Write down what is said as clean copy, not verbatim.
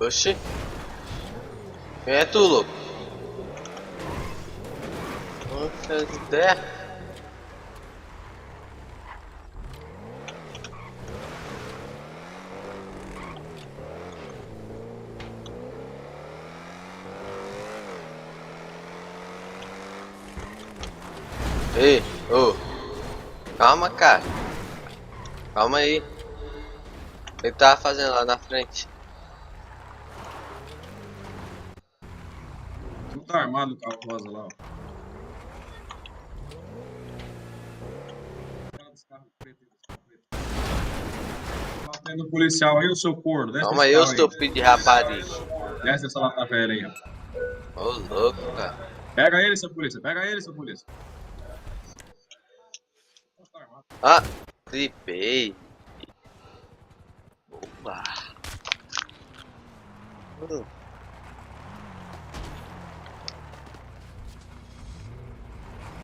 Oxi. Quem é tu, louco? Nossa, ideia. Ei, ô. Calma, cara. Calma aí. O que tava fazendo lá na frente? Não tá armado o carro rosa lá, ó. Cara dos carros pretos aí, dos carros pretos. Tá tendo policial aí, o seu corno. Desce Calma desse aí, ô carro aí. estúpido de rapariga. Desce dessa lata velha aí, ó. Ô, louco, cara. Pega ele, seu polícia. Pega ele, seu polícia. Não tá armado. Ah, tripei. Boa.